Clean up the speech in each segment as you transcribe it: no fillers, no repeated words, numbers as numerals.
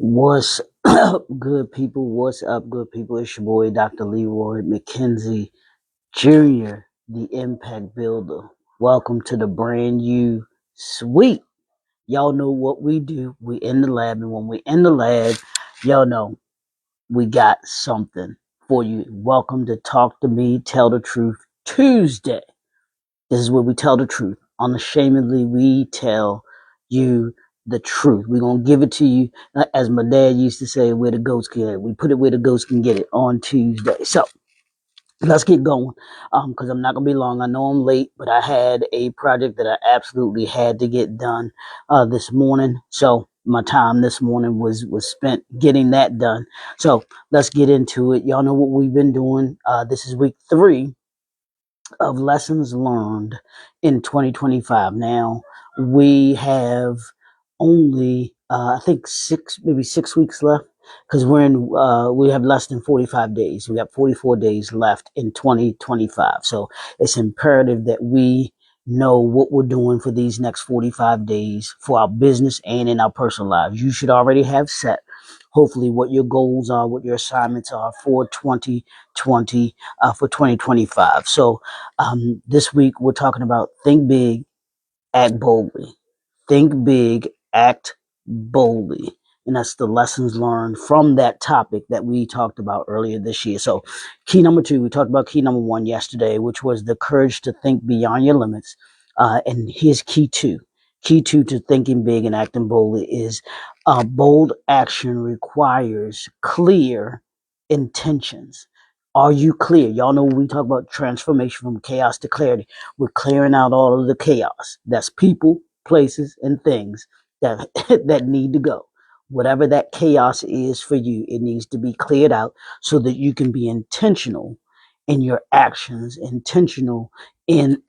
What's up, good people? What's up, good people? It's your boy, Dr. Leroy McKenzie Jr., the Impact Builder. Welcome to the brand new suite. Y'all know what we do. We in the lab, and when we in the lab, y'all know we got something for you. Welcome to Talk to Me, Tell the Truth Tuesday. This is where we tell the truth. Unashamedly, we tell you the truth. We're going to give it to you. As my dad used to say, where the ghost can get it. We put it where the ghost can get it on Tuesday. So let's get going because I'm not going to be long. I know I'm late, but I had a project that I absolutely had to get done this morning. So my time this morning was spent getting that done. So let's get into it. Y'all know what we've been doing. This is week 3 of lessons learned in 2025. Now we have only I think maybe 6 weeks left because we have less than 45 days. We got 44 days left in 2025. So it's imperative that we know what we're doing for these next 45 days for our business and in our personal lives. You should already have set hopefully what your goals are, what your assignments are for 2020, for 2025. So this week we're talking about think big, act boldly. Think big, act boldly. And that's the lessons learned from that topic that we talked about earlier this year. So key number 2, we talked about key number 1 yesterday, which was the courage to think beyond your limits. And here's key 2. Key 2 to thinking big and acting boldly is bold action requires clear intentions. Are you clear? Y'all know when we talk about transformation from chaos to clarity, we're clearing out all of the chaos. That's people, places, and things that that need to go. Whatever that chaos is for you, it needs to be cleared out so that you can be intentional in your actions, intentional in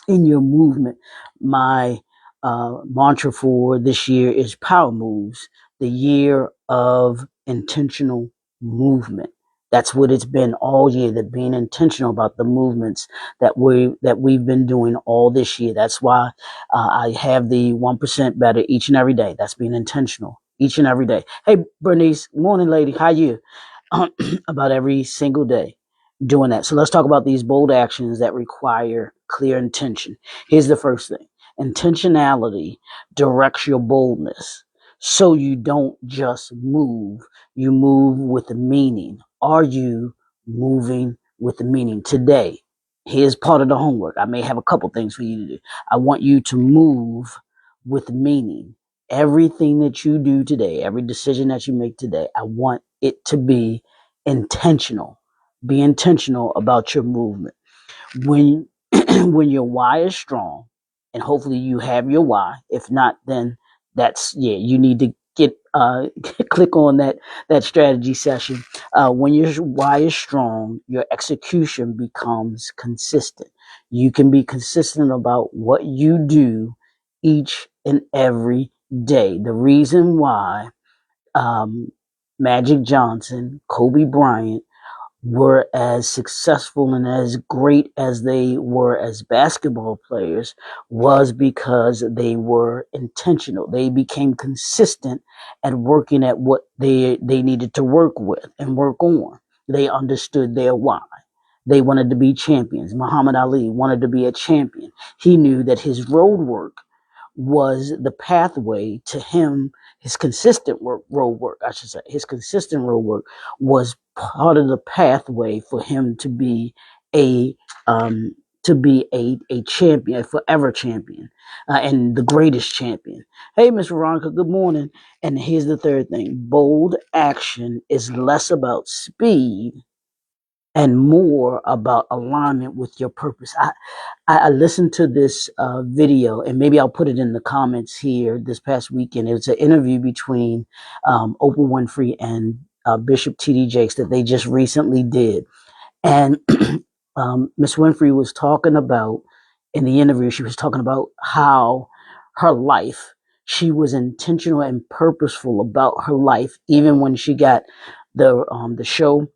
in your movement. My mantra for this year is Power Moves, the year of intentional movement. That's what it's been all year. That being intentional about the movements that we've been doing all this year. That's why I have the 1% better each and every day. That's being intentional each and every day. Hey, Bernice, morning, lady. How you? About every single day doing that. So let's talk about these bold actions that require clear intention. Here's the first thing. Intentionality directs your boldness. So you don't just move, you move with a meaning. Are you moving with a meaning today? Here's part of the homework. I may have a couple things for you to do. I want you to move with meaning. Everything that you do today, every decision that you make today, I want it to be intentional. Be intentional about your movement. When when your why is strong, and hopefully you have your why. If not, then you need to get click on that strategy session. When your why is strong, your execution becomes consistent. You can be consistent about what you do each and every day. The reason why um, Magic Johnson, Kobe Bryant were as successful and as great as they were as basketball players was because they were intentional. They became consistent at working at what they needed to work with and work on. They understood their why. They wanted to be champions. Muhammad Ali wanted to be a champion. He knew that his road work was the pathway to him. His consistent road work, I should say, his consistent road work was part of the pathway for him to be a a champion, a forever champion, and the greatest champion. Hey, Miss Veronica, good morning. And here's the third thing: bold action is less about speed and more about alignment with your purpose. I listened to this video, and maybe I'll put it in the comments here this past weekend. It was an interview between Oprah Winfrey and Bishop T.D. Jakes that they just recently did. And Miss Winfrey was talking about, in the interview, she was talking about how her life, she was intentional and purposeful about her life, even when she got the show,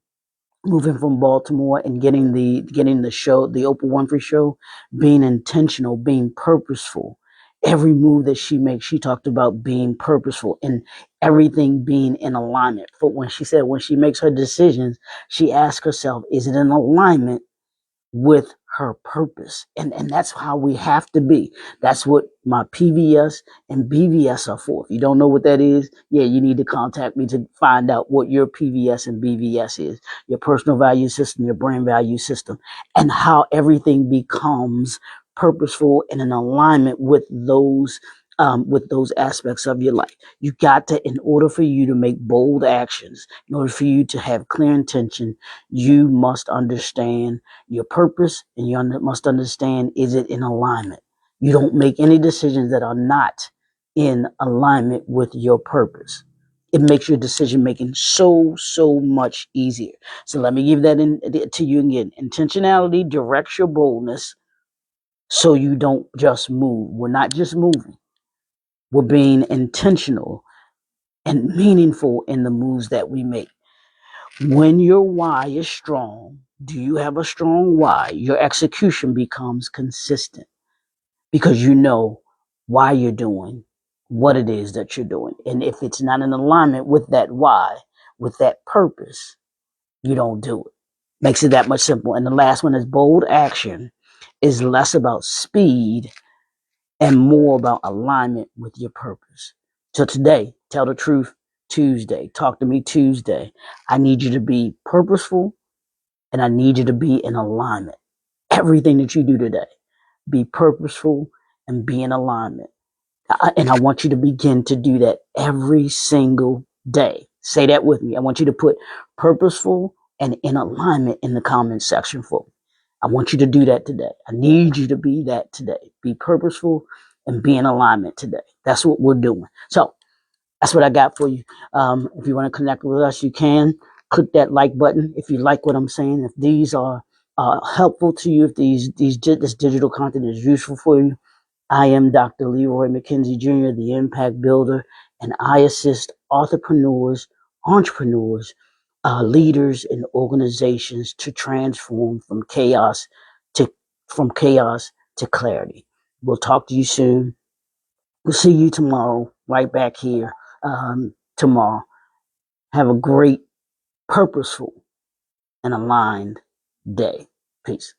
moving from Baltimore and getting the show, the Oprah Winfrey Show, being intentional, being purposeful. every move that she makes, she talked about being purposeful and everything being in alignment. For when she said when she makes her decisions, she asks herself, is it in alignment with her purpose? And that's how we have to be. That's what my PVS and BVS are for. If you don't know what that is, yeah, you need to contact me to find out what your PVS and BVS is, your personal value system, your brand value system, and how everything becomes purposeful and in alignment with those aspects of your life. You got to, in order for you to make bold actions, in order for you to have clear intention, you must understand your purpose, and you must understand, is it in alignment? You don't make any decisions that are not in alignment with your purpose. It makes your decision making so much easier. So let me give that to you again. Intentionality directs your boldness so you don't just move. We're not just moving. We're being intentional and meaningful in the moves that we make. When your why is strong, do you have a strong why? Your execution becomes consistent because you know why you're doing what it is that you're doing. And if it's not in alignment with that why, with that purpose, you don't do it. Makes it that much simple. And the last one is bold action is less about speed and more about alignment with your purpose. So today, tell the truth Tuesday, talk to me Tuesday. I need you to be purposeful and I need you to be in alignment. Everything that you do today, be purposeful and be in alignment. And I want you to begin to do that every single day. Say that with me. I want you to put purposeful and in alignment in the comment section for me. I want you to do that today. I need you to be that today. Be purposeful and be in alignment today. That's what we're doing. So that's what I got for you. If you want to connect with us, you can click that like button. If you like what I'm saying, if these are helpful to you, if this digital content is useful for you, I am Dr. Leroy McKenzie Jr., the Impact Builder, and I assist entrepreneurs, leaders, and organizations to transform to from chaos to clarity. We'll talk to you soon. We'll see you tomorrow, right back here tomorrow. Have a great, purposeful, and aligned day. Peace.